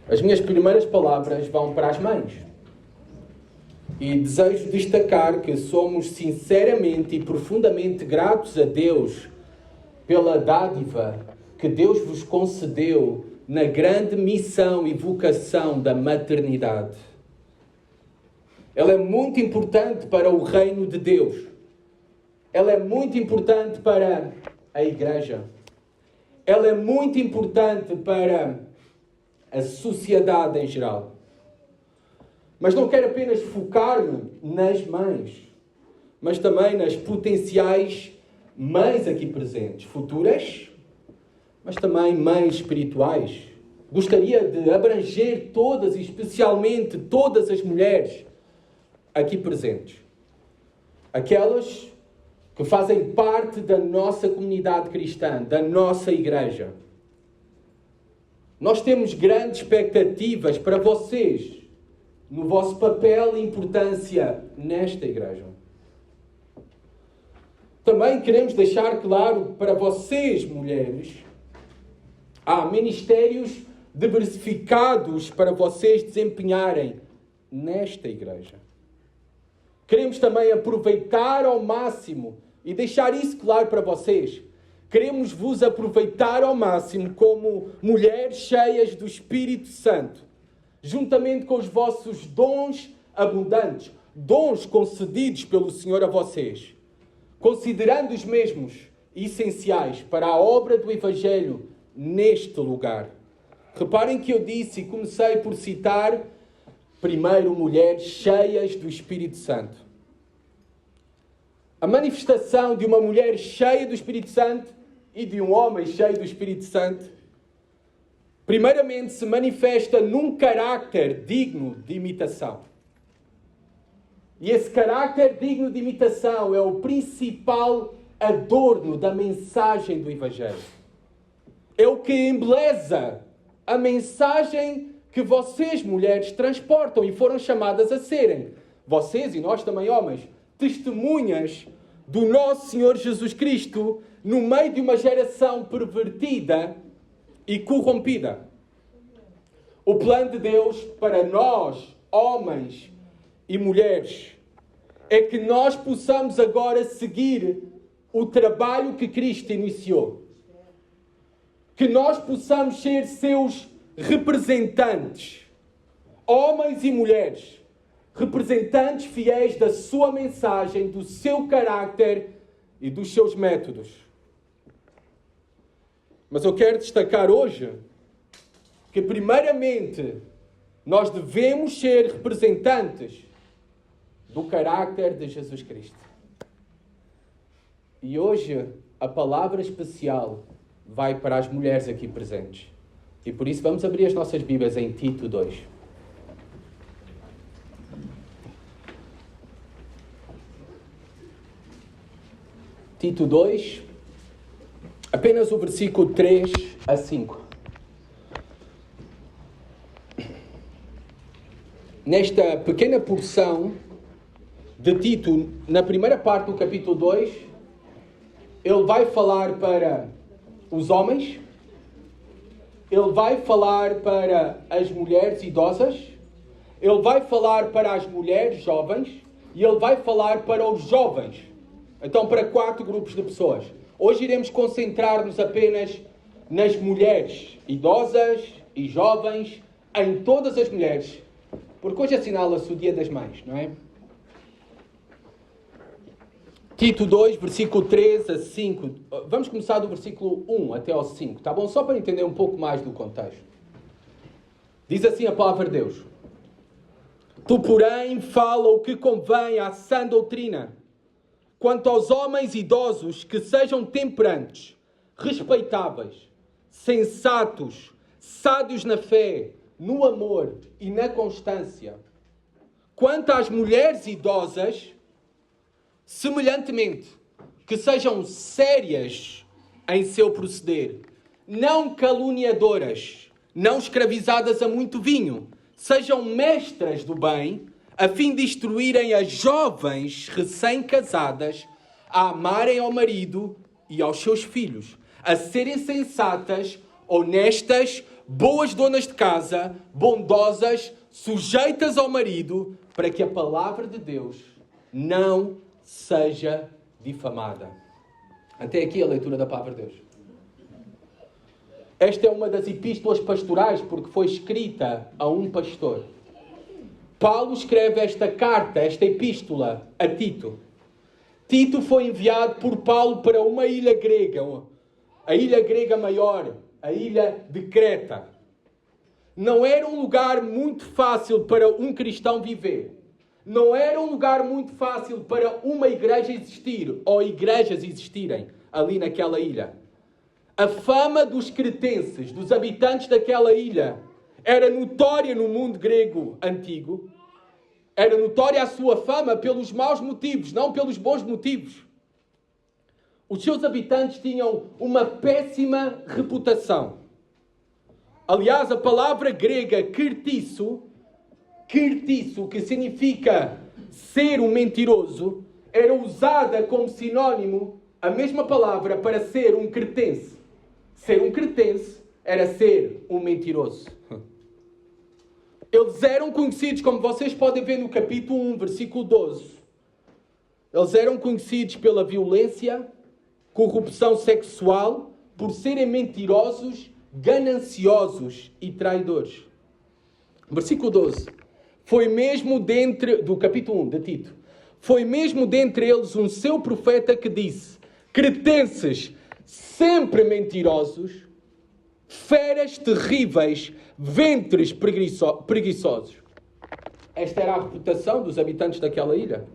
As minhas primeiras palavras vão para as mães. E desejo destacar que somos sinceramente e profundamente gratos a Deus pela dádiva que Deus vos concedeu na grande missão e vocação da maternidade. Ela é muito importante para o reino de Deus. Ela é muito importante para a igreja. Ela é muito importante para a sociedade em geral. Mas não quero apenas focar-me nas mães, mas também nas potenciais mães aqui presentes, futuras, mas também mães espirituais. Gostaria de abranger todas, e especialmente todas as mulheres aqui presentes. Aquelas que fazem parte da nossa comunidade cristã, da nossa igreja. Nós temos grandes expectativas para vocês, no vosso papel e importância nesta igreja. Também queremos deixar claro para vocês, mulheres, há ministérios diversificados para vocês desempenharem nesta igreja. Queremos também aproveitar ao máximo e deixar isso claro para vocês. Queremos vos aproveitar ao máximo como mulheres cheias do Espírito Santo, juntamente com os vossos dons abundantes, dons concedidos pelo Senhor a vocês, considerando os mesmos essenciais para a obra do Evangelho neste lugar. Reparem que eu disse e comecei por citar primeiro mulheres cheias do Espírito Santo. A manifestação de uma mulher cheia do Espírito Santo e de um homem cheio do Espírito Santo, primeiramente se manifesta num caráter digno de imitação. E esse caráter digno de imitação é o principal adorno da mensagem do Evangelho. É o que embeleza a mensagem que vocês, mulheres, transportam e foram chamadas a serem. Vocês e nós também, homens, testemunhas do nosso Senhor Jesus Cristo no meio de uma geração pervertida e corrompida. O plano de Deus para nós, homens e mulheres, é que nós possamos agora seguir o trabalho que Cristo iniciou. Que nós possamos ser seus representantes, homens e mulheres, representantes fiéis da sua mensagem, do seu caráter e dos seus métodos. Mas eu quero destacar hoje que, primeiramente, nós devemos ser representantes do caráter de Jesus Cristo. E hoje a palavra especial vai para as mulheres aqui presentes. E por isso vamos abrir as nossas Bíblias em Tito 2. Tito 2, apenas o versículo 3 a 5. Nesta pequena porção de Tito, na primeira parte do capítulo 2, ele vai falar para os homens, ele vai falar para as mulheres idosas, ele vai falar para as mulheres jovens e ele vai falar para os jovens. Então, para 4 grupos de pessoas. Hoje iremos concentrar-nos apenas nas mulheres idosas e jovens, em todas as mulheres, porque hoje assinala-se o Dia das Mães, não é? Tito 2, versículo 3 a 5. Vamos começar do versículo 1 até ao 5, tá bom? Só para entender um pouco mais do contexto. Diz assim a palavra de Deus. Tu, porém, fala o que convém à sã doutrina. Quanto aos homens idosos, que sejam temperantes, respeitáveis, sensatos, sábios na fé, no amor e na constância. Quanto às mulheres idosas, semelhantemente, que sejam sérias em seu proceder, não caluniadoras, não escravizadas a muito vinho, sejam mestras do bem, a fim de instruírem as jovens recém-casadas a amarem ao marido e aos seus filhos, a serem sensatas, honestas, boas donas de casa, bondosas, sujeitas ao marido, para que a palavra de Deus não seja difamada. Até aqui a leitura da palavra de Deus. Esta é uma das epístolas pastorais, porque foi escrita a um pastor. Paulo escreve esta carta, esta epístola, a Tito. Tito foi enviado por Paulo para uma ilha grega, a ilha grega maior, a ilha de Creta. Não era um lugar muito fácil para um cristão viver. Não era um lugar muito fácil para uma igreja existir, ou igrejas existirem ali naquela ilha. A fama dos cretenses, dos habitantes daquela ilha, era notória no mundo grego antigo. Era notória a sua fama pelos maus motivos, não pelos bons motivos. Os seus habitantes tinham uma péssima reputação. Aliás, a palavra grega kertisso, que significa ser um mentiroso, era usada como sinónimo, a mesma palavra, para ser um cretense. Ser um cretense era ser um mentiroso. Eles eram conhecidos, como vocês podem ver no capítulo 1, versículo 12. Eles eram conhecidos pela violência, corrupção sexual, por serem mentirosos, gananciosos e traidores. Versículo 12. Foi mesmo do capítulo 1 de Tito. Foi mesmo dentre eles um seu profeta que disse: cretenses, sempre mentirosos, feras terríveis, ventres preguiçosos. Esta era a reputação dos habitantes daquela ilha.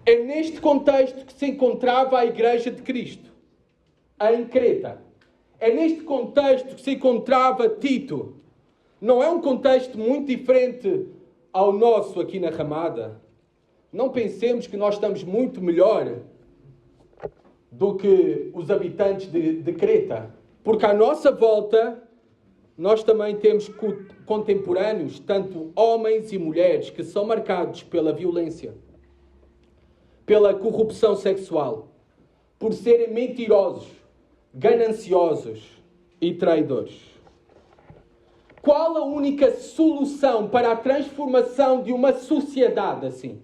É neste contexto que se encontrava a Igreja de Cristo, em Creta. É neste contexto que se encontrava Tito. Não é um contexto muito diferente ao nosso aqui na Ramada. Não pensemos que nós estamos muito melhor do que os habitantes de Creta. Porque à nossa volta, nós também temos contemporâneos, tanto homens e mulheres, que são marcados pela violência, pela corrupção sexual, por serem mentirosos, gananciosos e traidores. Qual a única solução para a transformação de uma sociedade assim?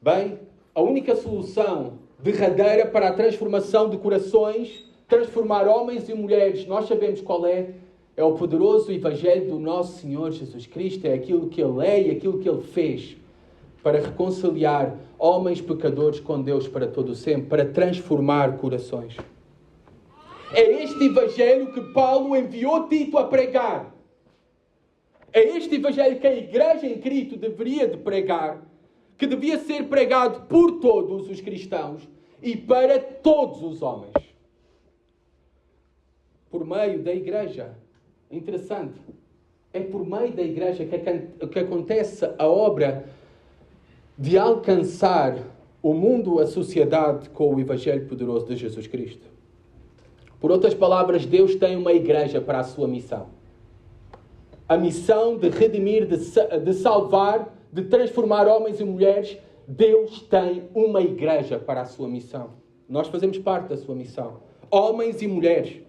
Bem, a única solução derradeira para a transformação de corações, transformar homens e mulheres, nós sabemos qual é. É o poderoso Evangelho do nosso Senhor Jesus Cristo. É aquilo que Ele é e aquilo que Ele fez para reconciliar homens pecadores com Deus para todo o sempre, para transformar corações. É este Evangelho que Paulo enviou Tito a pregar. É este Evangelho que a igreja em Cristo deveria de pregar, que devia ser pregado por todos os cristãos e para todos os homens. Por meio da igreja. Interessante. É por meio da igreja que acontece a obra de alcançar o mundo, a sociedade, com o Evangelho poderoso de Jesus Cristo. Por outras palavras, Deus tem uma igreja para a sua missão. A missão de redimir, de salvar, de transformar homens e mulheres. Deus tem uma igreja para a sua missão. Nós fazemos parte da sua missão. Homens e mulheres.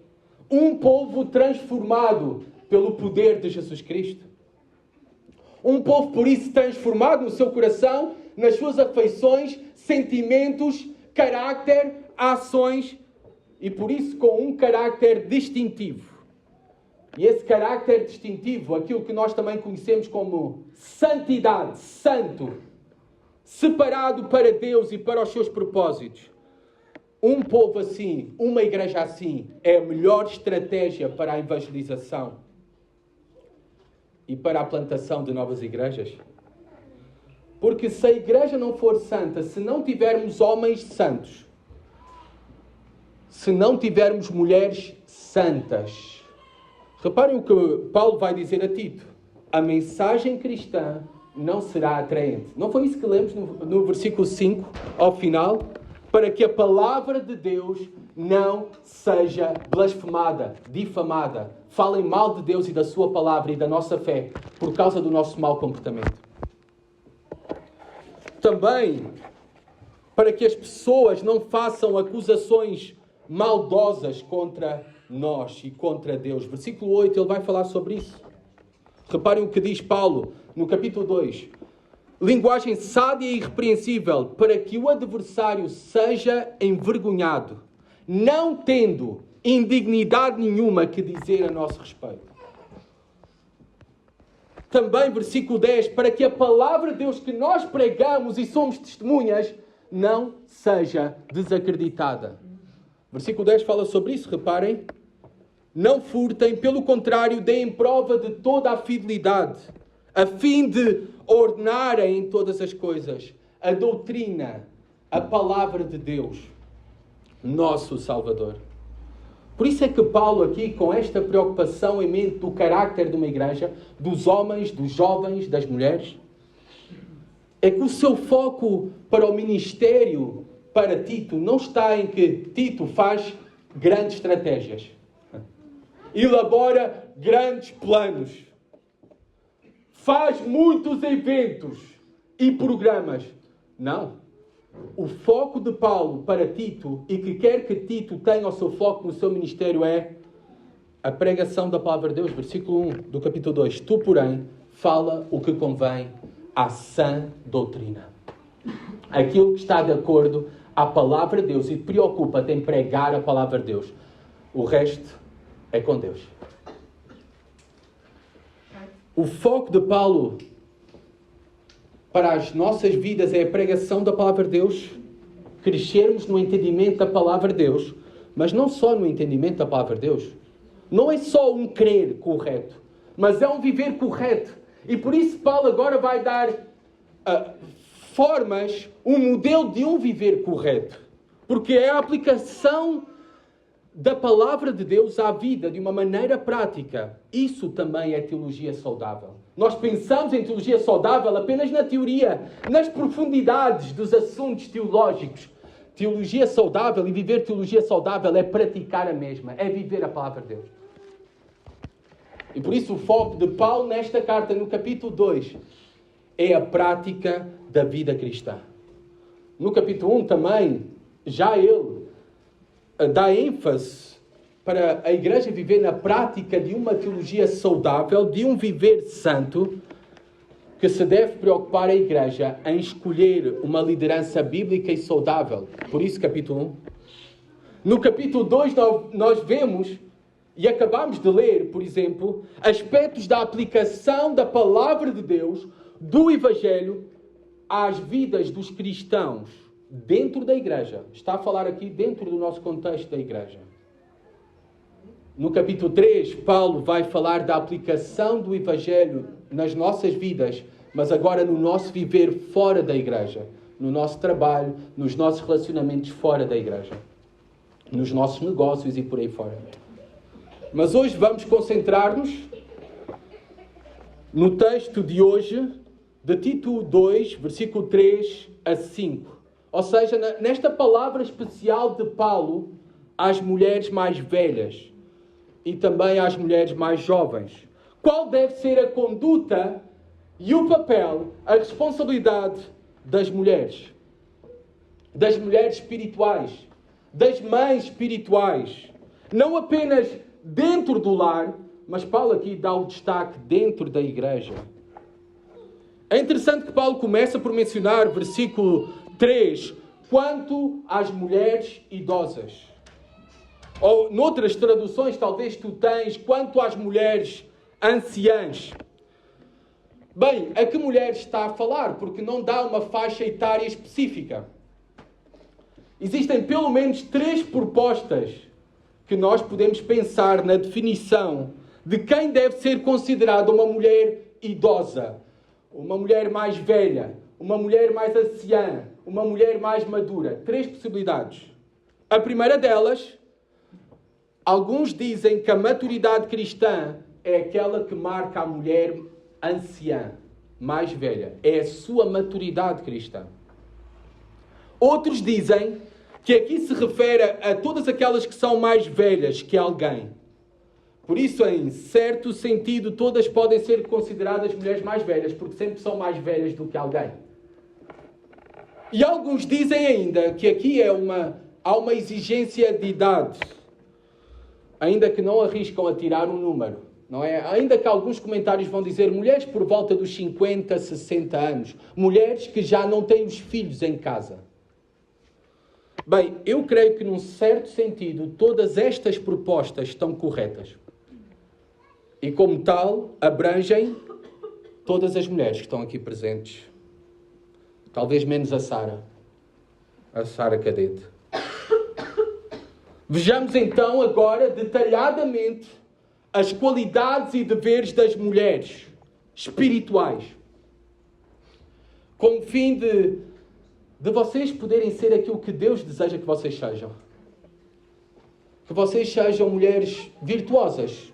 Um povo transformado pelo poder de Jesus Cristo. Um povo, por isso, transformado no seu coração, nas suas afeições, sentimentos, caráter, ações, e por isso com um caráter distintivo. E esse caráter distintivo, aquilo que nós também conhecemos como santidade, santo, separado para Deus e para os seus propósitos. Um povo assim, uma igreja assim, é a melhor estratégia para a evangelização e para a plantação de novas igrejas. Porque se a igreja não for santa, se não tivermos homens santos, se não tivermos mulheres santas, reparem o que Paulo vai dizer a Tito: a mensagem cristã não será atraente. Não foi isso que lemos no versículo 5, ao final? Para que a palavra de Deus não seja blasfemada, difamada. Falem mal de Deus e da sua palavra e da nossa fé por causa do nosso mau comportamento. Também para que as pessoas não façam acusações maldosas contra nós e contra Deus. Versículo 8, ele vai falar sobre isso. Reparem o que diz Paulo no capítulo 2. Linguagem sádia e irrepreensível, para que o adversário seja envergonhado, não tendo indignidade nenhuma que dizer a nosso respeito. Também, versículo 10, para que a palavra de Deus que nós pregamos e somos testemunhas não seja desacreditada. Versículo 10 fala sobre isso, reparem. Não furtem, pelo contrário, deem prova de toda a fidelidade, a fim de ordenarem em todas as coisas a doutrina, a palavra de Deus, nosso Salvador. Por isso é que Paulo aqui, com esta preocupação em mente do carácter de uma igreja, dos homens, dos jovens, das mulheres, é que o seu foco para o ministério, para Tito, não está em que Tito faz grandes estratégias, elabora grandes planos, faz muitos eventos e programas. Não. O foco de Paulo para Tito, e que quer que Tito tenha o seu foco no seu ministério, é a pregação da palavra de Deus. Versículo 1 do capítulo 2. Tu, porém, fala o que convém à sã doutrina. Aquilo que está de acordo à palavra de Deus, e preocupa-te em pregar a palavra de Deus. O resto é com Deus. O foco de Paulo para as nossas vidas é a pregação da palavra de Deus, crescermos no entendimento da palavra de Deus, mas não só no entendimento da palavra de Deus. Não é só um crer correto, mas é um viver correto. E por isso Paulo agora vai dar formas, um modelo de um viver correto. Porque é a aplicação da palavra de Deus à vida de uma maneira prática. Isso também é teologia saudável. Nós pensamos em teologia saudável apenas na teoria, nas profundidades dos assuntos teológicos. Teologia saudável e viver teologia saudável é praticar a mesma, é viver a palavra de Deus. E por isso o foco de Paulo nesta carta, no capítulo 2, é a prática da vida cristã. No capítulo 1 também, já ele dá ênfase para a igreja viver na prática de uma teologia saudável, de um viver santo, que se deve preocupar a igreja em escolher uma liderança bíblica e saudável. Por isso, capítulo 1. No capítulo 2, nós vemos, e acabamos de ler, por exemplo, aspectos da aplicação da palavra de Deus, do Evangelho, às vidas dos cristãos dentro da igreja. Está a falar aqui dentro do nosso contexto da igreja. No capítulo 3, Paulo vai falar da aplicação do Evangelho nas nossas vidas, mas agora no nosso viver fora da igreja, no nosso trabalho, nos nossos relacionamentos fora da igreja, nos nossos negócios e por aí fora. Mas hoje vamos concentrar-nos no texto de hoje, de Tito 2, versículo 3 a 5. Ou seja, nesta palavra especial de Paulo às mulheres mais velhas e também às mulheres mais jovens. Qual deve ser a conduta e o papel, a responsabilidade das mulheres espirituais, das mães espirituais, não apenas dentro do lar, mas Paulo aqui dá o destaque dentro da igreja. É interessante que Paulo começa por mencionar, versículo 3, quanto às mulheres idosas. Ou, noutras traduções, talvez tu tens, quanto às mulheres anciãs. Bem, a que mulher está a falar? Porque não dá uma faixa etária específica. Existem pelo menos 3 propostas que nós podemos pensar na definição de quem deve ser considerada uma mulher idosa, uma mulher mais velha, uma mulher mais anciã, uma mulher mais madura. 3 possibilidades. A primeira delas, alguns dizem que a maturidade cristã é aquela que marca a mulher anciã, mais velha. É a sua maturidade cristã. Outros dizem que aqui se refere a todas aquelas que são mais velhas que alguém. Por isso, em certo sentido, todas podem ser consideradas mulheres mais velhas, porque sempre são mais velhas do que alguém. E alguns dizem ainda que aqui há uma exigência de idade. ainda que não arriscam a tirar um número, não é? Ainda que alguns comentários vão dizer mulheres por volta dos 50, 60 anos, mulheres que já não têm os filhos em casa. Bem, eu creio que num certo sentido todas estas propostas estão corretas. E como tal, abrangem todas as mulheres que estão aqui presentes. Talvez menos a Sara Cadete. Vejamos então agora detalhadamente as qualidades e deveres das mulheres espirituais, com o fim de vocês poderem ser aquilo que Deus deseja que vocês sejam. Que vocês sejam mulheres virtuosas,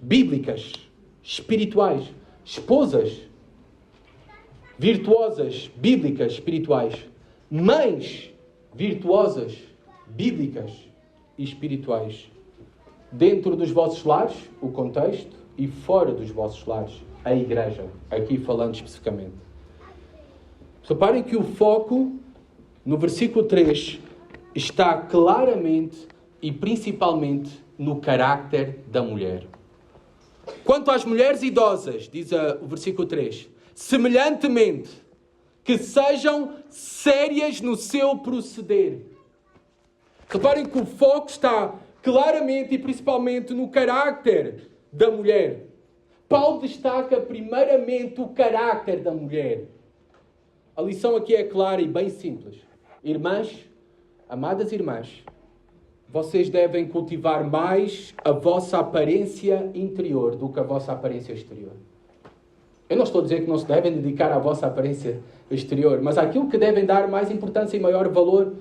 bíblicas, espirituais, esposas virtuosas, bíblicas, espirituais, mães virtuosas, bíblicas e espirituais, dentro dos vossos lares, o contexto, e fora dos vossos lares, a igreja, aqui falando especificamente. Reparem que o foco no versículo 3 está claramente e principalmente no caráter da mulher. Quanto às mulheres idosas, diz o versículo 3, semelhantemente, que sejam sérias no seu proceder. Reparem que o foco está claramente e principalmente no caráter da mulher. Paulo destaca primeiramente o caráter da mulher. A lição aqui é clara e bem simples. Irmãs, amadas irmãs, vocês devem cultivar mais a vossa aparência interior do que a vossa aparência exterior. Eu não estou a dizer que não se devem dedicar à vossa aparência exterior, mas aquilo que devem dar mais importância e maior valor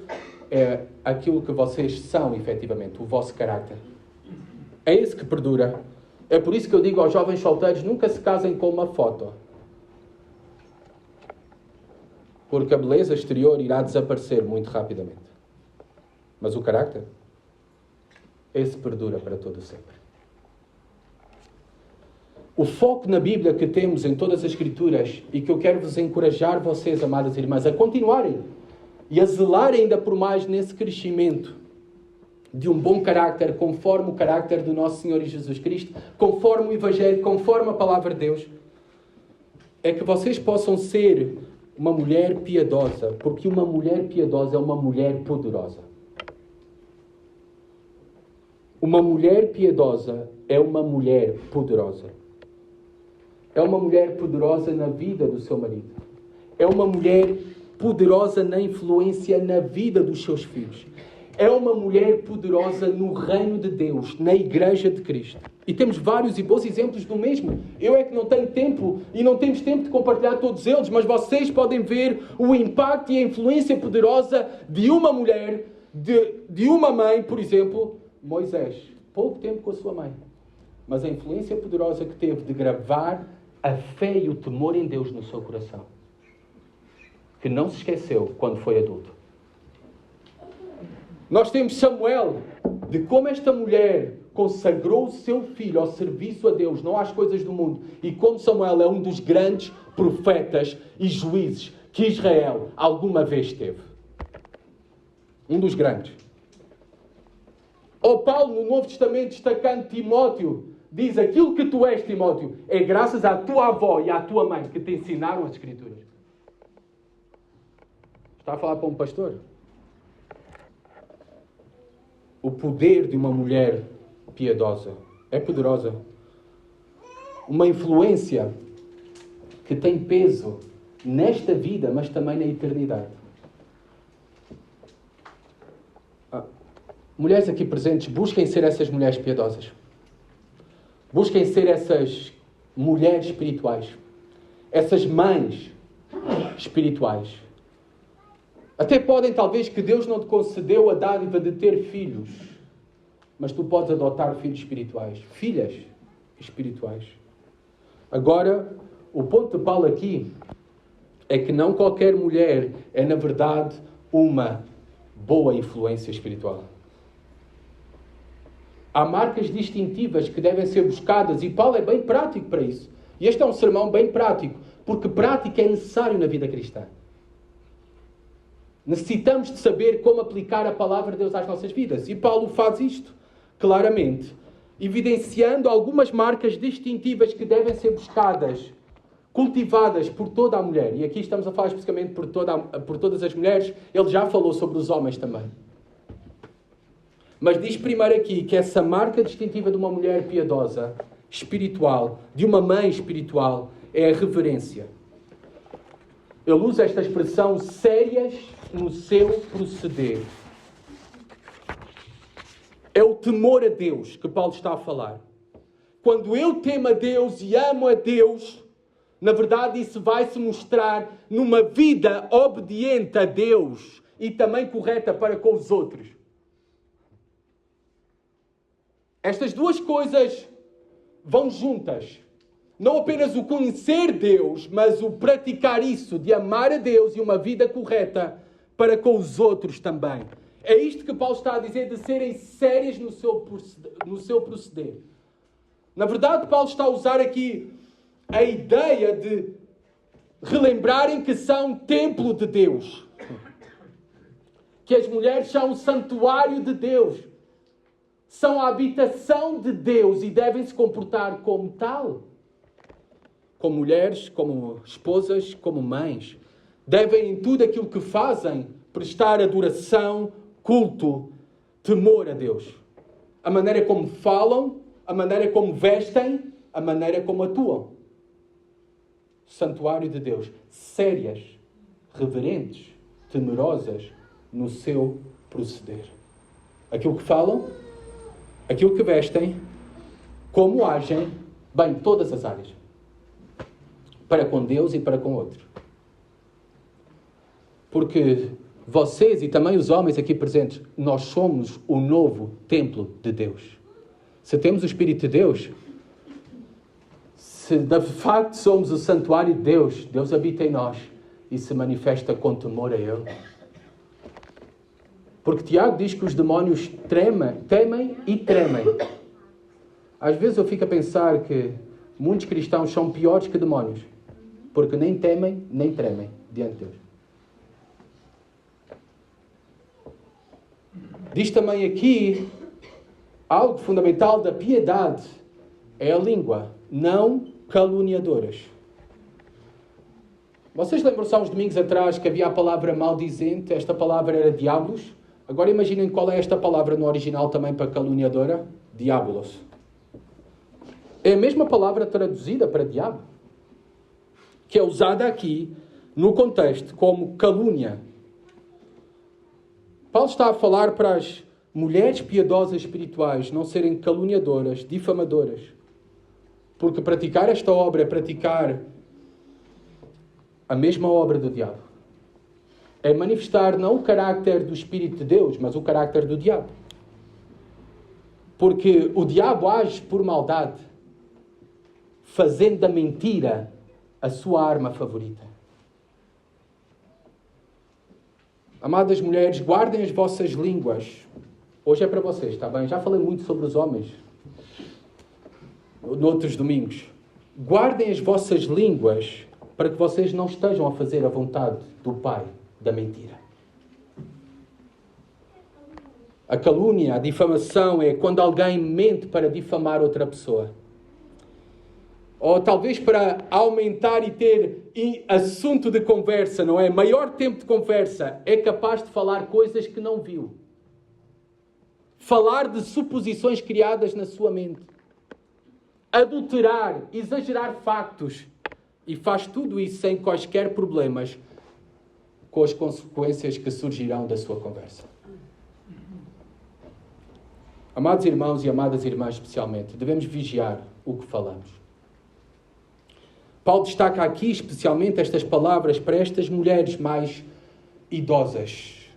é aquilo que vocês são, efetivamente, o vosso caráter. É isso que perdura. É por isso que eu digo aos jovens solteiros, nunca se casem com uma foto. Porque a beleza exterior irá desaparecer muito rapidamente. Mas o caráter, esse perdura para todo sempre. O foco na Bíblia que temos em todas as Escrituras e que eu quero vos encorajar, vocês, amadas irmãs, a continuarem e a zelarem ainda por mais nesse crescimento de um bom carácter, conforme o carácter do nosso Senhor Jesus Cristo, conforme o Evangelho, conforme a Palavra de Deus, é que vocês possam ser uma mulher piedosa, porque uma mulher piedosa é uma mulher poderosa. Uma mulher piedosa é uma mulher poderosa. É uma mulher poderosa na vida do seu marido. É uma mulher poderosa na influência na vida dos seus filhos. É uma mulher poderosa no reino de Deus, na igreja de Cristo. E temos vários e bons exemplos do mesmo. Eu é que não tenho tempo e não temos tempo de compartilhar todos eles, mas vocês podem ver o impacto e a influência poderosa de uma mulher, de uma mãe, por exemplo, Moisés. Pouco tempo com a sua mãe. Mas a influência poderosa que teve de gravar a fé e o temor em Deus no seu coração. Que não se esqueceu quando foi adulto. Nós temos Samuel, de como esta mulher consagrou o seu filho ao serviço a Deus, não às coisas do mundo. E como Samuel é um dos grandes profetas e juízes que Israel alguma vez teve. Um dos grandes. Ou Paulo, no Novo Testamento, destacando Timóteo, diz: aquilo que tu és, Timóteo, é graças à tua avó e à tua mãe que te ensinaram as Escrituras. Está a falar para um pastor? O poder de uma mulher piedosa é poderosa. Uma influência que tem peso nesta vida, mas também na eternidade. Mulheres aqui presentes, busquem ser essas mulheres piedosas. Busquem ser essas mulheres espirituais. Essas mães espirituais. Até podem, talvez, que Deus não te concedeu a dádiva de ter filhos. Mas tu podes adotar filhos espirituais. Filhas espirituais. Agora, o ponto de Paulo aqui é que não qualquer mulher é, na verdade, uma boa influência espiritual. Há marcas distintivas que devem ser buscadas e Paulo é bem prático para isso. E este é um sermão bem prático, porque prática é necessário na vida cristã. Necessitamos de saber como aplicar a palavra de Deus às nossas vidas. E Paulo faz isto. claramente, evidenciando algumas marcas distintivas que devem ser buscadas, cultivadas por toda a mulher. E aqui estamos a falar especificamente por todas as mulheres. Ele já falou sobre os homens também. Mas diz primeiro aqui que essa marca distintiva de uma mulher piedosa, espiritual, de uma mãe espiritual, é a reverência. Ele usa esta expressão, sérias no seu proceder. É o temor a Deus que Paulo está a falar. Quando eu temo a Deus e amo a Deus, na verdade isso vai se mostrar numa vida obediente a Deus e também correta para com os outros. Estas duas coisas vão juntas. Não apenas o conhecer Deus, mas o praticar isso, de amar a Deus e uma vida correta para com os outros também. É isto que Paulo está a dizer, de serem sérias no seu proceder. Na verdade, Paulo está a usar aqui a ideia de relembrarem que são templo de Deus. Que as mulheres são o santuário de Deus. São a habitação de Deus e devem se comportar como tal. Como mulheres, como esposas, como mães. Devem, em tudo aquilo que fazem, prestar adoração, culto, temor a Deus. A maneira como falam, a maneira como vestem, a maneira como atuam. Santuário de Deus. Sérias, reverentes, temerosas no seu proceder. Aquilo que falam, aquilo que vestem, como agem, bem, todas as áreas. Para com Deus e para com outros. Porque vocês e também os homens aqui presentes, nós somos o novo templo de Deus. Se temos o Espírito de Deus, se de facto somos o santuário de Deus, Deus habita em nós e se manifesta com temor a Ele. Porque Tiago diz que os demónios temem e tremem. Às vezes eu fico a pensar que muitos cristãos são piores que demónios, porque nem temem nem tremem diante de Deus. Diz também aqui algo fundamental da piedade, é a língua, não caluniadoras. Vocês lembram-se há uns domingos atrás que havia a palavra maldizente, esta palavra era diabolos? Agora imaginem qual é esta palavra no original também para caluniadora, diabolos. É a mesma palavra traduzida para diabo, que é usada aqui no contexto como calúnia. Paulo está a falar para as mulheres piedosas espirituais não serem caluniadoras, difamadoras. Porque praticar esta obra é praticar a mesma obra do diabo. É manifestar não o carácter do Espírito de Deus, mas o carácter do diabo. Porque o diabo age por maldade, fazendo da mentira a sua arma favorita. Amadas mulheres, guardem as vossas línguas. Hoje é para vocês, está bem? Já falei muito sobre os homens noutros domingos. Guardem as vossas línguas para que vocês não estejam a fazer a vontade do pai da mentira. A calúnia, a difamação é quando alguém mente para difamar outra pessoa. Ou talvez para aumentar e ter assunto de conversa, não é? Maior tempo de conversa, é capaz de falar coisas que não viu. Falar de suposições criadas na sua mente. Adulterar, exagerar factos. E faz tudo isso sem quaisquer problemas com as consequências que surgirão da sua conversa. Amados irmãos e amadas irmãs especialmente, devemos vigiar o que falamos. Paulo destaca aqui especialmente estas palavras para estas mulheres mais idosas,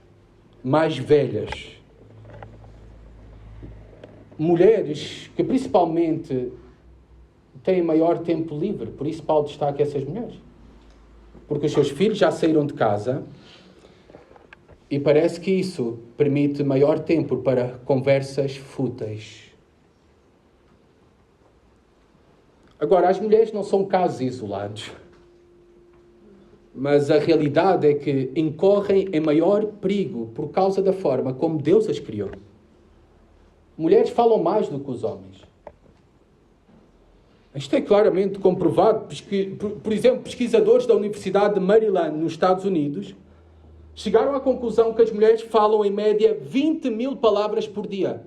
mais velhas. Mulheres que principalmente têm maior tempo livre, por isso Paulo destaca essas mulheres. Porque os seus filhos já saíram de casa e parece que isso permite maior tempo para conversas fúteis. Agora, as mulheres não são casos isolados, mas a realidade é que incorrem em maior perigo por causa da forma como Deus as criou. Mulheres falam mais do que os homens. Isto é claramente comprovado. Por exemplo, pesquisadores da Universidade de Maryland, nos Estados Unidos, chegaram à conclusão que as mulheres falam, em média, 20.000 palavras por dia.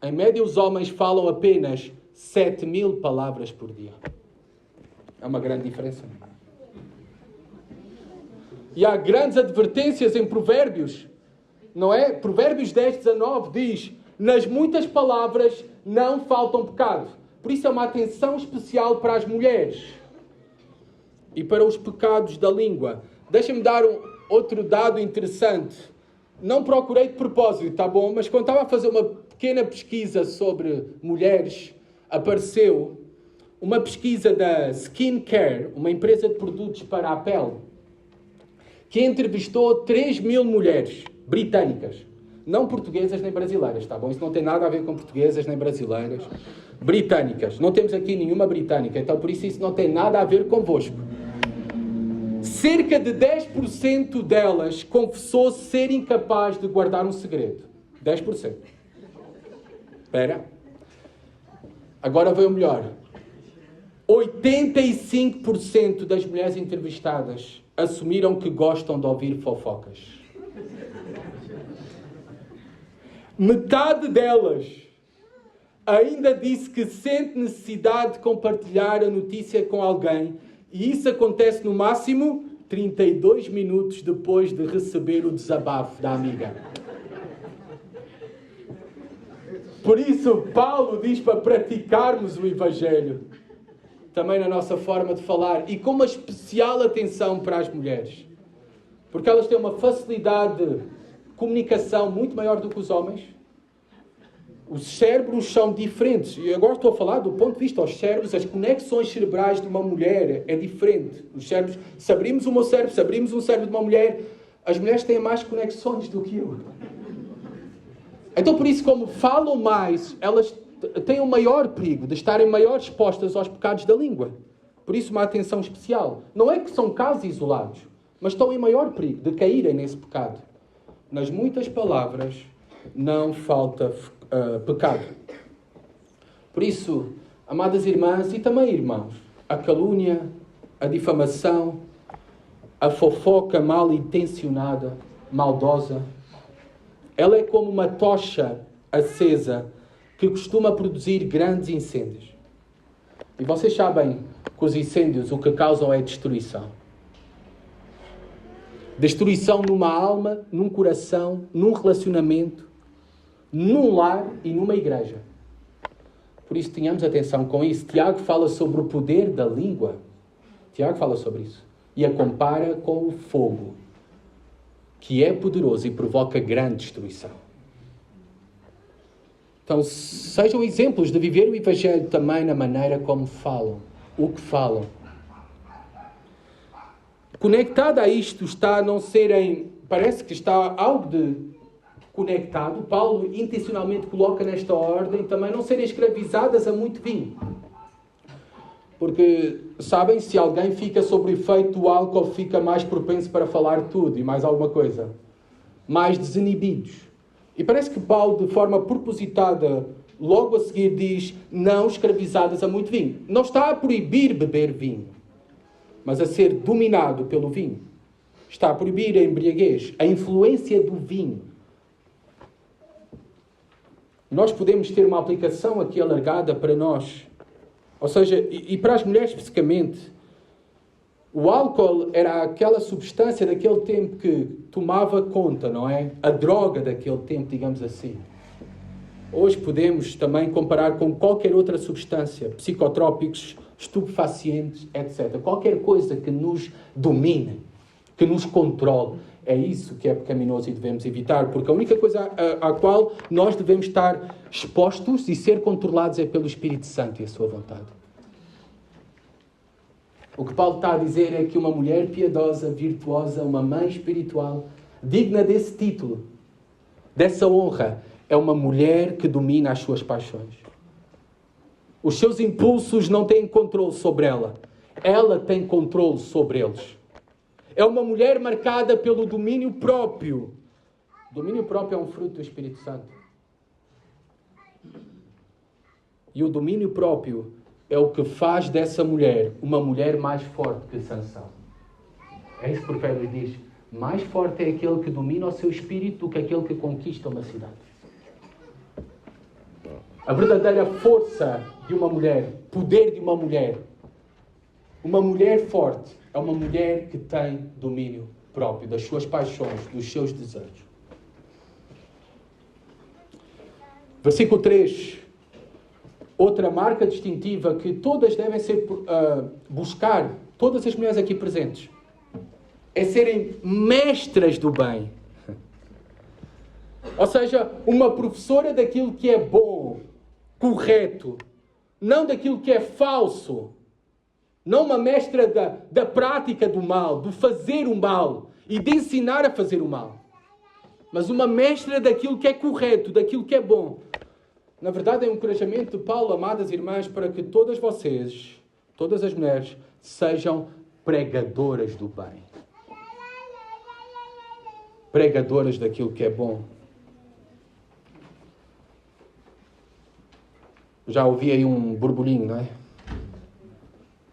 Em média, os homens falam apenas 7.000 palavras por dia. É uma grande diferença. E há grandes advertências em Provérbios, não é? Provérbios 10:19 diz: nas muitas palavras não faltam pecado. Por isso é uma atenção especial para as mulheres e para os pecados da língua. Deixa-me dar outro dado interessante. Não procurei de propósito, tá bom? Mas quando estava a fazer uma pequena pesquisa sobre mulheres, apareceu uma pesquisa da Skin Care, uma empresa de produtos para a pele, que entrevistou 3.000 mulheres britânicas. Não portuguesas nem brasileiras, tá bom? Isso não tem nada a ver com portuguesas nem brasileiras. Britânicas. Não temos aqui nenhuma britânica, então por isso não tem nada a ver convosco. Cerca de 10% delas confessou ser incapaz de guardar um segredo. 10%. Espera. Agora vem o melhor. 85% das mulheres entrevistadas assumiram que gostam de ouvir fofocas. Metade delas ainda disse que sente necessidade de compartilhar a notícia com alguém, e isso acontece no máximo 32 minutos depois de receber o desabafo da amiga. Por isso, Paulo diz para praticarmos o Evangelho, também na nossa forma de falar, e com uma especial atenção para as mulheres, porque elas têm uma facilidade de comunicação muito maior do que os homens. Os cérebros são diferentes. E agora estou a falar do ponto de vista dos cérebros. As conexões cerebrais de uma mulher é diferente. Os cérebros, se abrimos o meu cérebro, se abrimos um cérebro de uma mulher, as mulheres têm mais conexões do que eu. Então, por isso, como falam mais, elas têm um maior perigo de estarem maior expostas aos pecados da língua. Por isso, uma atenção especial. Não é que são casos isolados, mas estão em maior perigo de caírem nesse pecado. Nas muitas palavras não falta pecado. Por isso, amadas irmãs e também irmãos, a calúnia, a difamação, a fofoca mal intencionada, maldosa, ela é como uma tocha acesa que costuma produzir grandes incêndios. E vocês sabem que os incêndios o que causam é destruição. Destruição numa alma, num coração, num relacionamento, num lar e numa igreja. Por isso, tenhamos atenção com isso. Tiago fala sobre o poder da língua. Tiago fala sobre isso. E a compara com o fogo, que é poderoso e provoca grande destruição. Então, sejam exemplos de viver o Evangelho também na maneira como falam, o que falam. Conectado a isto está a não serem... Parece que está algo de conectado. Paulo intencionalmente coloca nesta ordem também não serem escravizadas a muito vinho. Porque, sabem, se alguém fica sob o efeito do álcool, fica mais propenso para falar tudo e mais alguma coisa. Mais desinibidos. E parece que Paulo, de forma propositada, logo a seguir diz, não escravizadas a muito vinho. Não está a proibir beber vinho, mas a ser dominado pelo vinho. Está a proibir a embriaguez, a influência do vinho. Nós podemos ter uma aplicação aqui alargada para nós. Ou seja, e para as mulheres especificamente, o álcool era aquela substância daquele tempo que tomava conta, não é? A droga daquele tempo, digamos assim. Hoje podemos também comparar com qualquer outra substância, psicotrópicos, estupefacientes, etc. Qualquer coisa que nos domine, que nos controle. É isso que é pecaminoso e devemos evitar, porque a única coisa à qual nós devemos estar expostos e ser controlados é pelo Espírito Santo e a sua vontade. O que Paulo está a dizer é que uma mulher piedosa, virtuosa, uma mãe espiritual, digna desse título, dessa honra, é uma mulher que domina as suas paixões. Os seus impulsos não têm controle sobre ela. Ela tem controle sobre eles. É uma mulher marcada pelo domínio próprio. Domínio próprio é um fruto do Espírito Santo. E o domínio próprio é o que faz dessa mulher uma mulher mais forte que Sansão. É isso que o Provérbios diz. Mais forte é aquele que domina o seu espírito do que aquele que conquista uma cidade. A verdadeira força de uma mulher, poder de uma mulher forte, é uma mulher que tem domínio próprio das suas paixões, dos seus desejos. Versículo 3. Outra marca distintiva que todas devem ser buscar, todas as mulheres aqui presentes, é serem mestras do bem. Ou seja, uma professora daquilo que é bom, correto, não daquilo que é falso. Não uma mestra da prática do mal, do fazer o mal e de ensinar a fazer o mal. Mas uma mestra daquilo que é correto, daquilo que é bom. Na verdade, é um encorajamento de Paulo, amadas irmãs, para que todas vocês, todas as mulheres, sejam pregadoras do bem. Pregadoras daquilo que é bom. Já ouvi aí um burburinho, não é?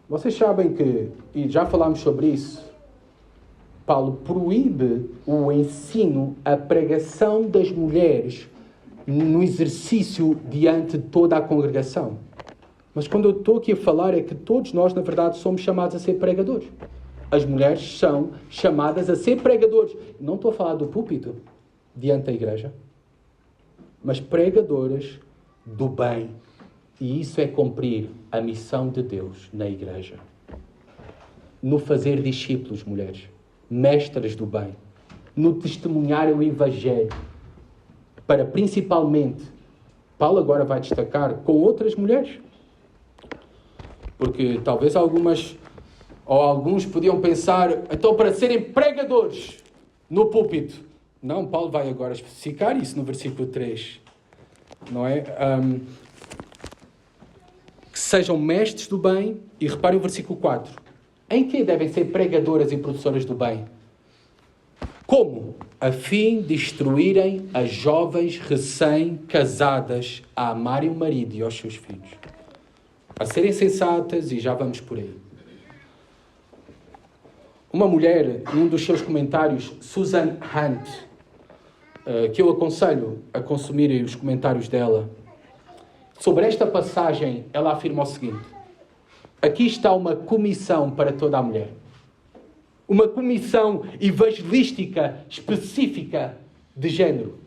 Vocês sabem que, e já falámos sobre isso, Paulo proíbe o ensino, a pregação das mulheres no exercício diante de toda a congregação. Mas quando eu estou aqui a falar é que todos nós, na verdade, somos chamados a ser pregadores. As mulheres são chamadas a ser pregadores. Não estou a falar do púlpito diante da igreja, mas pregadoras do bem. E isso é cumprir a missão de Deus na igreja. No fazer discípulos, mulheres, mestras do bem. No testemunhar o Evangelho. Para principalmente, Paulo agora vai destacar com outras mulheres. Porque talvez algumas ou alguns podiam pensar, então para serem pregadores no púlpito. Não, Paulo vai agora especificar isso no versículo 3. Não é? Que sejam mestres do bem. E reparem o versículo 4. Em que devem ser pregadoras e professoras do bem? Como? A fim de instruírem as jovens recém-casadas a amarem o marido e aos seus filhos. A serem sensatas, e já vamos por aí. Uma mulher, num dos seus comentários, Susan Hunt, que eu aconselho a consumirem os comentários dela, sobre esta passagem, ela afirma o seguinte: aqui está uma comissão para toda a mulher. Uma comissão evangelística específica de género.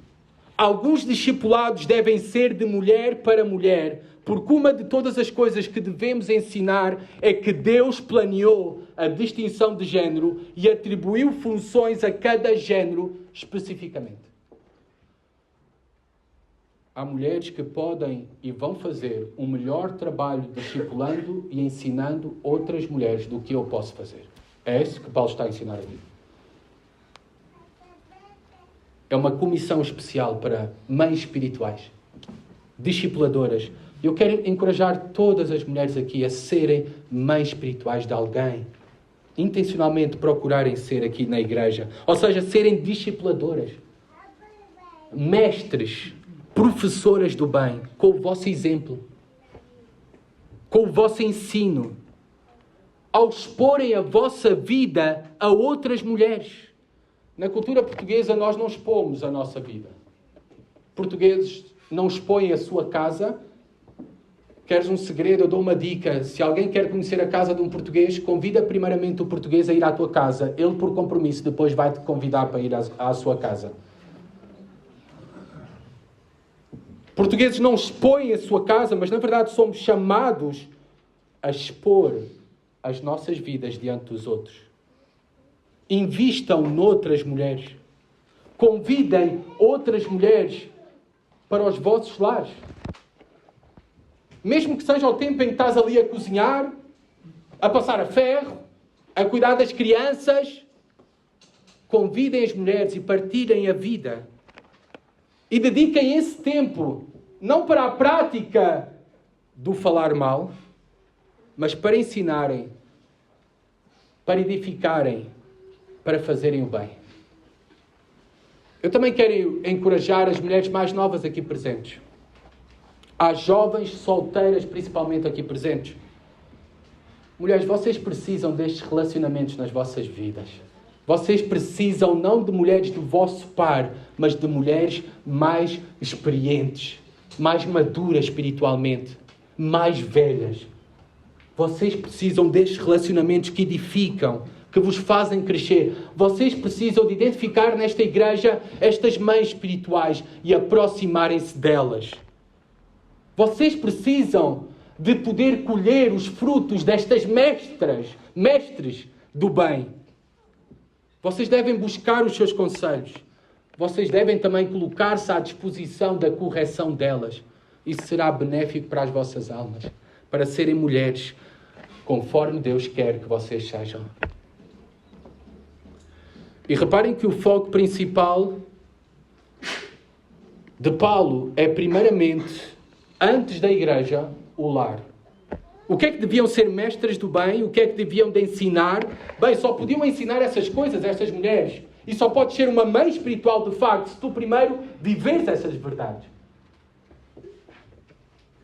Alguns discipulados devem ser de mulher para mulher, porque uma de todas as coisas que devemos ensinar é que Deus planeou a distinção de género e atribuiu funções a cada género especificamente. Há mulheres que podem e vão fazer um melhor trabalho discipulando e ensinando outras mulheres do que eu posso fazer. É isso que Paulo está a ensinar aqui. É uma comissão especial para mães espirituais, discipuladoras. Eu quero encorajar todas as mulheres aqui a serem mães espirituais de alguém. Intencionalmente procurarem ser aqui na igreja. Ou seja, serem discipuladoras. Mestres, professoras do bem, com o vosso exemplo. Com o vosso ensino. Ao exporem a vossa vida a outras mulheres. Na cultura portuguesa nós não expomos a nossa vida. Portugueses não expõem a sua casa. Queres um segredo? Eu dou uma dica. Se alguém quer conhecer a casa de um português, convida primeiramente o português a ir à tua casa. Ele, por compromisso, depois vai-te convidar para ir à sua casa. Portugueses não expõem a sua casa, mas na verdade somos chamados a expor as nossas vidas diante dos outros. Invistam noutras mulheres. Convidem outras mulheres para os vossos lares. Mesmo que seja o tempo em que estás ali a cozinhar, a passar a ferro, a cuidar das crianças, convidem as mulheres e partilhem a vida. E dediquem esse tempo, não para a prática do falar mal, mas para ensinarem, para edificarem, para fazerem o bem. Eu também quero encorajar as mulheres mais novas aqui presentes. Às jovens solteiras, principalmente aqui presentes. Mulheres, vocês precisam destes relacionamentos nas vossas vidas. Vocês precisam não de mulheres do vosso par, mas de mulheres mais experientes, mais maduras espiritualmente, mais velhas. Vocês precisam destes relacionamentos que edificam, que vos fazem crescer. Vocês precisam de identificar nesta igreja estas mães espirituais e aproximarem-se delas. Vocês precisam de poder colher os frutos destas mestres do bem. Vocês devem buscar os seus conselhos. Vocês devem também colocar-se à disposição da correção delas. Isso será benéfico para as vossas almas, para serem mulheres conforme Deus quer que vocês sejam. E reparem que o foco principal de Paulo é, primeiramente, antes da igreja, o lar. O que é que deviam ser mestres do bem? O que é que deviam de ensinar? Bem, só podiam ensinar essas coisas, estas mulheres. E só podes ser uma mãe espiritual, de facto, se tu primeiro viveres essas verdades.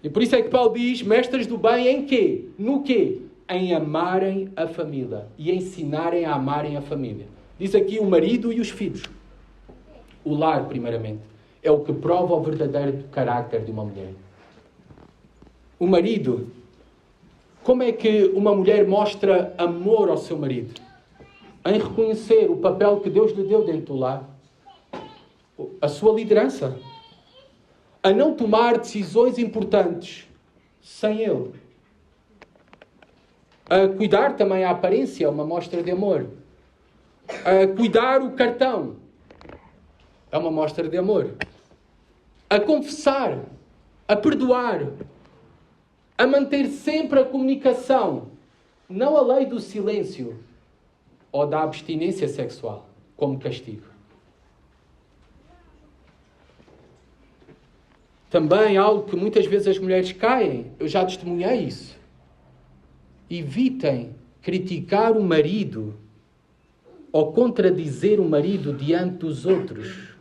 E por isso é que Paulo diz, mestres do bem em quê? No quê? Em amarem a família. E ensinarem a amarem a família. Diz aqui o marido e os filhos. O lar, primeiramente, é o que prova o verdadeiro caráter de uma mulher. O marido, como é que uma mulher mostra amor ao seu marido? Em reconhecer o papel que Deus lhe deu dentro do lar. A sua liderança. A não tomar decisões importantes sem ele. A cuidar também a aparência, uma mostra de amor. A cuidar o cartão. É uma mostra de amor. A confessar. A perdoar. A manter sempre a comunicação. Não a lei do silêncio ou da abstinência sexual como castigo. Também algo que muitas vezes as mulheres caem, eu já testemunhei isso. Evitem criticar o marido ou contradizer o marido diante dos outros.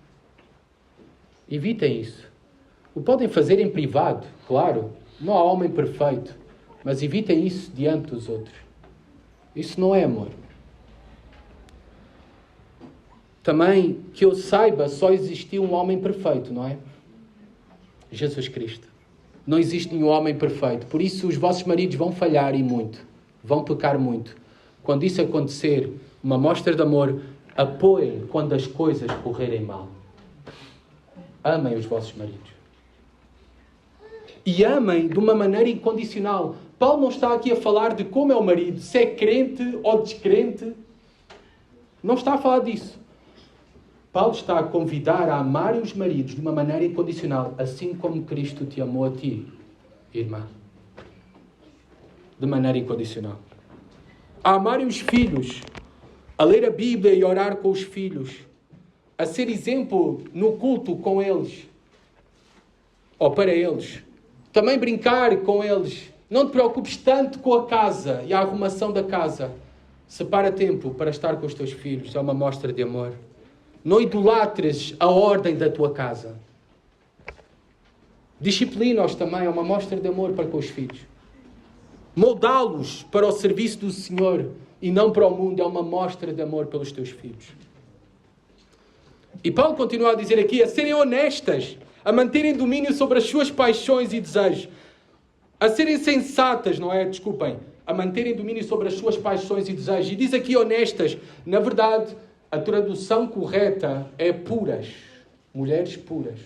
Evitem isso. O podem fazer em privado, claro. Não há homem perfeito. Mas evitem isso diante dos outros. Isso não é amor. Também, que eu saiba, só existiu um homem perfeito, não é? Jesus Cristo. Não existe nenhum homem perfeito. Por isso os vossos maridos vão falhar e muito. Vão pecar muito. Quando isso acontecer, uma mostra de amor, apoiem quando as coisas correrem mal. Amem os vossos maridos. E amem de uma maneira incondicional. Paulo não está aqui a falar de como é o marido, se é crente ou descrente. Não está a falar disso. Paulo está a convidar a amarem os maridos de uma maneira incondicional, assim como Cristo te amou a ti, irmã. De maneira incondicional. A amarem os filhos, a ler a Bíblia e orar com os filhos, a ser exemplo no culto com eles, ou para eles. Também brincar com eles. Não te preocupes tanto com a casa e a arrumação da casa. Separa tempo para estar com os teus filhos. É uma mostra de amor. Não idolatres a ordem da tua casa. Disciplina-os também. É uma mostra de amor para com os filhos. Moldá-los para o serviço do Senhor e não para o mundo. É uma mostra de amor pelos teus filhos. E Paulo continua a dizer aqui, a serem honestas, a manterem domínio sobre as suas paixões e desejos, a serem sensatas, não é? Desculpem, a manterem domínio sobre as suas paixões e desejos. E diz aqui honestas. Na verdade, a tradução correta é puras. Mulheres puras.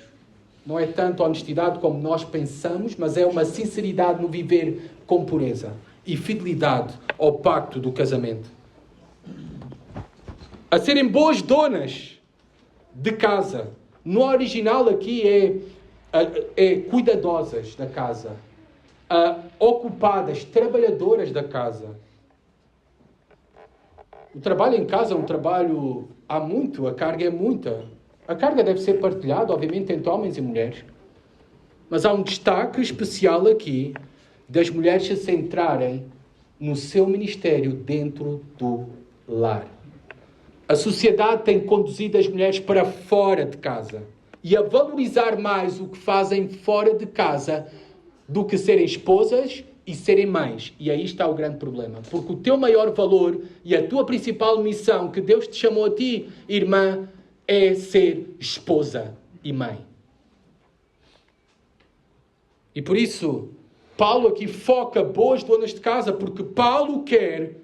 Não é tanto honestidade como nós pensamos, mas é uma sinceridade no viver com pureza e fidelidade ao pacto do casamento. A serem boas donas de casa. No original aqui é cuidadosas da casa. Ocupadas, trabalhadoras da casa. O trabalho em casa é um trabalho... Há muito, a carga é muita. A carga deve ser partilhada, obviamente, entre homens e mulheres. Mas há um destaque especial aqui das mulheres se centrarem no seu ministério dentro do lar. A sociedade tem conduzido as mulheres para fora de casa e a valorizar mais o que fazem fora de casa do que serem esposas e serem mães. E aí está o grande problema. Porque o teu maior valor e a tua principal missão que Deus te chamou a ti, irmã, é ser esposa e mãe. E por isso, Paulo aqui foca boas donas de casa, porque Paulo quer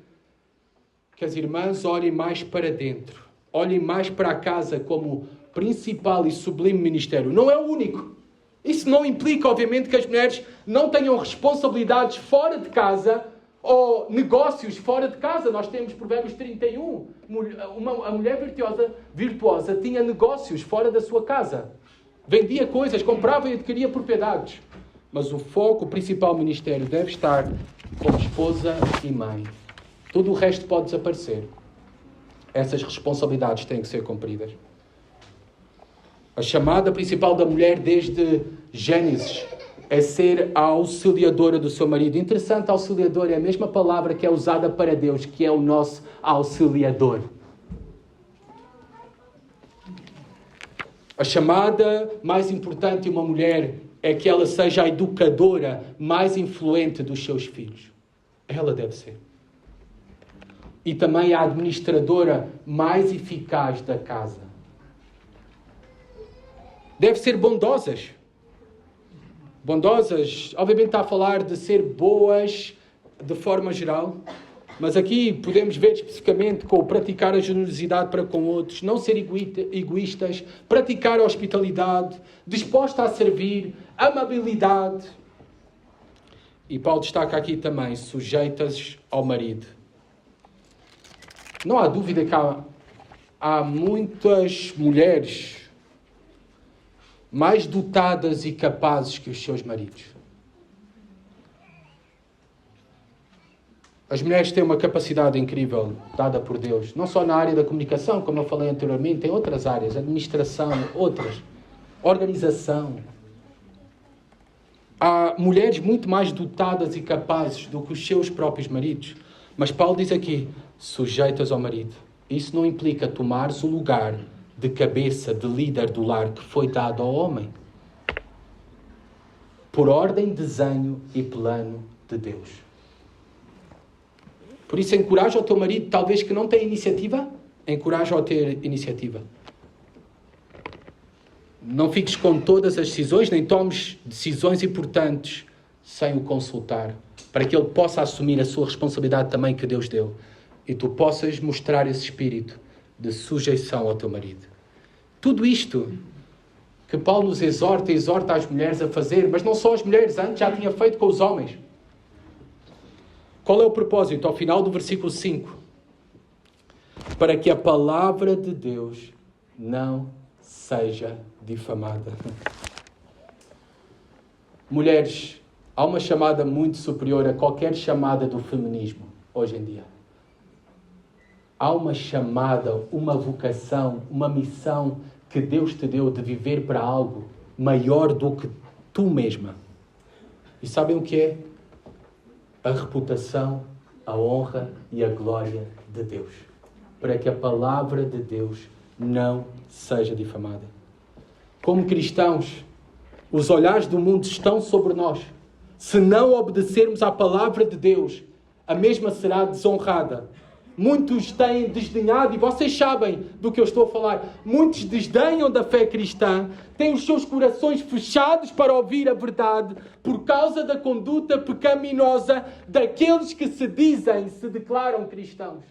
que as irmãs olhem mais para dentro. Olhem mais para a casa como principal e sublime ministério. Não é o único. Isso não implica, obviamente, que as mulheres não tenham responsabilidades fora de casa ou negócios fora de casa. Nós temos Provérbios 31. A mulher virtuosa tinha negócios fora da sua casa. Vendia coisas, comprava e adquiria propriedades. Mas o foco, o principal ministério deve estar como esposa e mãe. Tudo o resto pode desaparecer. Essas responsabilidades têm que ser cumpridas. A chamada principal da mulher desde Gênesis é ser a auxiliadora do seu marido. Interessante, auxiliador é a mesma palavra que é usada para Deus, que é o nosso auxiliador. A chamada mais importante de uma mulher é que ela seja a educadora mais influente dos seus filhos. Ela deve ser. E também a administradora mais eficaz da casa. Deve ser bondosas. Bondosas, obviamente está a falar de ser boas de forma geral, mas aqui podemos ver especificamente com praticar a generosidade para com outros, não ser egoístas, praticar a hospitalidade, disposta a servir, amabilidade. E Paulo destaca aqui também, sujeitas ao marido. Não há dúvida que há muitas mulheres mais dotadas e capazes que os seus maridos. As mulheres têm uma capacidade incrível dada por Deus, não só na área da comunicação, como eu falei anteriormente, em outras áreas, administração, outras, organização. Há mulheres muito mais dotadas e capazes do que os seus próprios maridos. Mas Paulo diz aqui, sujeitas ao marido. Isso não implica tomares o lugar de cabeça, de líder do lar que foi dado ao homem. Por ordem, desenho e plano de Deus. Por isso, encoraja o teu marido, talvez que não tenha iniciativa, encoraja-o a ter iniciativa. Não fiques com todas as decisões, nem tomes decisões importantes sem o consultar, para que ele possa assumir a sua responsabilidade também que Deus deu. E tu possas mostrar esse espírito de sujeição ao teu marido. Tudo isto que Paulo nos exorta as mulheres a fazer, mas não só as mulheres, antes já tinha feito com os homens. Qual é o propósito? Ao final do versículo 5. Para que a palavra de Deus não seja difamada. Mulheres, há uma chamada muito superior a qualquer chamada do feminismo hoje em dia. Há uma chamada, uma vocação, uma missão que Deus te deu de viver para algo maior do que tu mesma. E sabem o que é? A reputação, a honra e a glória de Deus. Para que a palavra de Deus não seja difamada. Como cristãos, os olhares do mundo estão sobre nós. Se não obedecermos à palavra de Deus, a mesma será desonrada. Muitos têm desdenhado, e vocês sabem do que eu estou a falar, muitos desdenham da fé cristã, têm os seus corações fechados para ouvir a verdade, por causa da conduta pecaminosa daqueles que se declaram cristãos.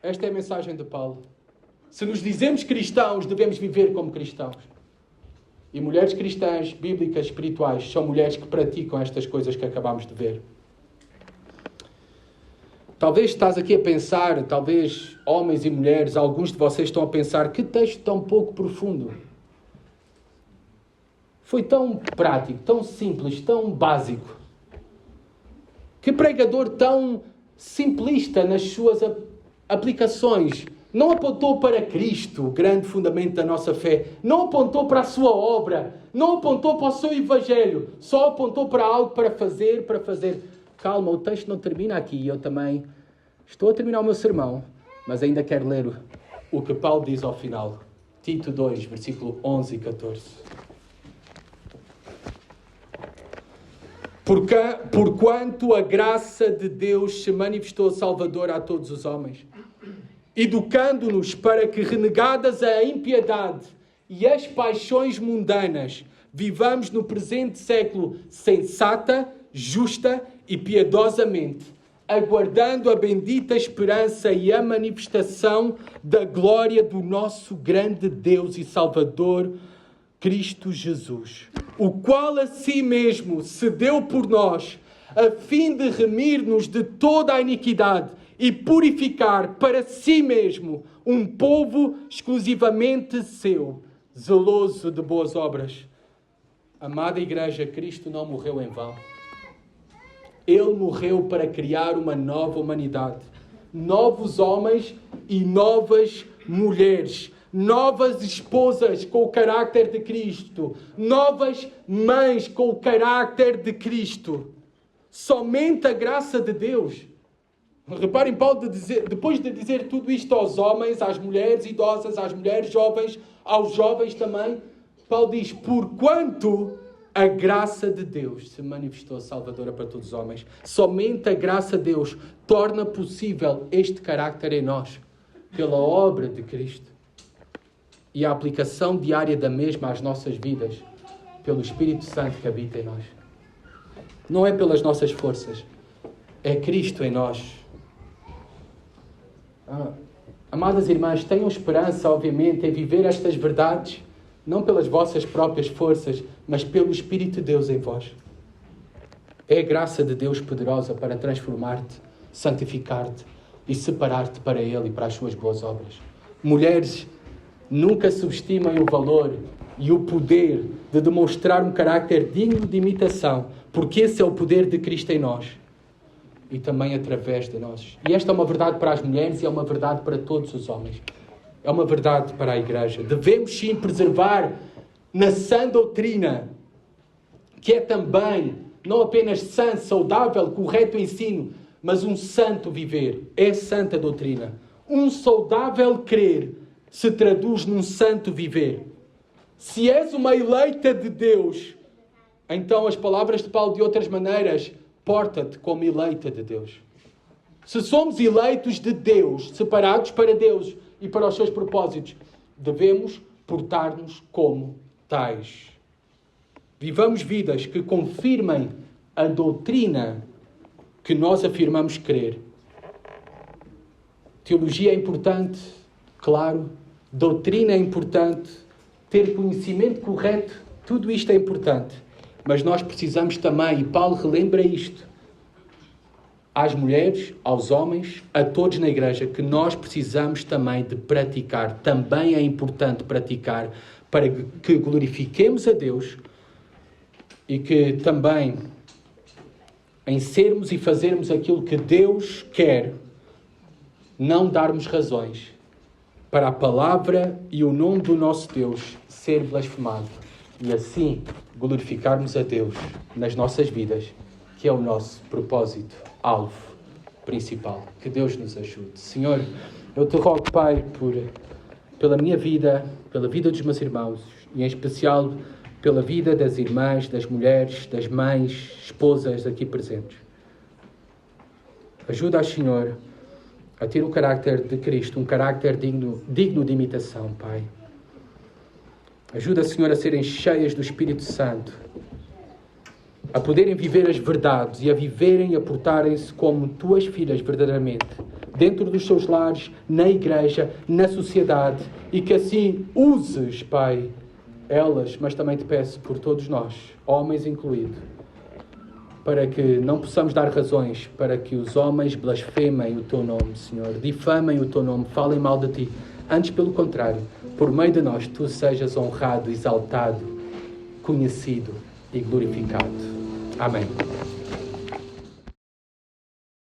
Esta é a mensagem de Paulo. Se nos dizemos cristãos, devemos viver como cristãos. E mulheres cristãs, bíblicas, espirituais, são mulheres que praticam estas coisas que acabamos de ver. Talvez estás aqui a pensar, talvez homens e mulheres, alguns de vocês estão a pensar, que texto tão pouco profundo. Foi tão prático, tão simples, tão básico. Que pregador tão simplista nas suas aplicações. Não apontou para Cristo, o grande fundamento da nossa fé. Não apontou para a sua obra. Não apontou para o seu evangelho. Só apontou para algo para fazer. Calma, o texto não termina aqui. Eu também estou a terminar o meu sermão, mas ainda quero ler o que Paulo diz ao final. Tito 2, versículo 11 e 14. Porquanto a graça de Deus se manifestou salvadora a todos os homens, educando-nos para que, renegadas a impiedade e as paixões mundanas, vivamos no presente século sensata, justa e piedosamente, aguardando a bendita esperança e a manifestação da glória do nosso grande Deus e Salvador, Cristo Jesus, o qual a si mesmo se deu por nós, a fim de remir-nos de toda a iniquidade e purificar para si mesmo um povo exclusivamente seu, zeloso de boas obras. Amada Igreja, Cristo não morreu em vão. Ele morreu para criar uma nova humanidade, novos homens e novas mulheres, novas esposas com o carácter de Cristo, novas mães com o carácter de Cristo. Somente a graça de Deus. Reparem, Paulo, depois de dizer tudo isto aos homens, às mulheres idosas, às mulheres jovens, aos jovens também, Paulo diz: porquanto a graça de Deus se manifestou salvadora para todos os homens. Somente a graça de Deus torna possível este carácter em nós, pela obra de Cristo. E a aplicação diária da mesma às nossas vidas, pelo Espírito Santo que habita em nós. Não é pelas nossas forças, é Cristo em nós. Amadas irmãs, tenham esperança, obviamente, em viver estas verdades, não pelas vossas próprias forças, mas pelo Espírito de Deus em vós. É a graça de Deus poderosa para transformar-te, santificar-te e separar-te para Ele e para as suas boas obras. Mulheres, nunca subestimem o valor e o poder de demonstrar um carácter digno de imitação, porque esse é o poder de Cristo em nós e também através de nós. E esta é uma verdade para as mulheres e é uma verdade para todos os homens. É uma verdade para a Igreja. Devemos sim preservar na sã doutrina, que é também não apenas sã, saudável, correto ensino, mas um santo viver. É santa doutrina. Um saudável crer se traduz num santo viver. Se és uma eleita de Deus, então as palavras de Paulo de outras maneiras, porta-te como eleita de Deus. Se somos eleitos de Deus, separados para Deus e para os seus propósitos, devemos portar-nos como tais. Vivamos vidas que confirmem a doutrina que nós afirmamos crer. Teologia é importante, claro. Doutrina é importante. Ter conhecimento correto, tudo isto é importante. Mas nós precisamos também, e Paulo relembra isto, às mulheres, aos homens, a todos na Igreja, que nós precisamos também de praticar. Também é importante praticar para que glorifiquemos a Deus e que também, em sermos e fazermos aquilo que Deus quer, não darmos razões para a palavra e o nome do nosso Deus ser blasfemado. E assim glorificarmos a Deus nas nossas vidas, que é o nosso propósito, alvo principal. Que Deus nos ajude. Senhor, eu te rogo, Pai, pela minha vida, pela vida dos meus irmãos, e em especial pela vida das irmãs, das mulheres, das mães, esposas aqui presentes. Ajuda-as, Senhor, a ter o carácter de Cristo, um carácter digno de imitação, Pai. Ajuda, Senhor, a serem cheias do Espírito Santo, a poderem viver as verdades e a viverem e a portarem-se como tuas filhas verdadeiramente, dentro dos seus lares, na igreja, na sociedade, e que assim uses, Pai, elas, mas também te peço por todos nós, homens incluídos, para que não possamos dar razões para que os homens blasfemem o teu nome, Senhor, difamem o teu nome, falem mal de ti. Antes, pelo contrário, por meio de nós, tu sejas honrado, exaltado, conhecido e glorificado. Amém.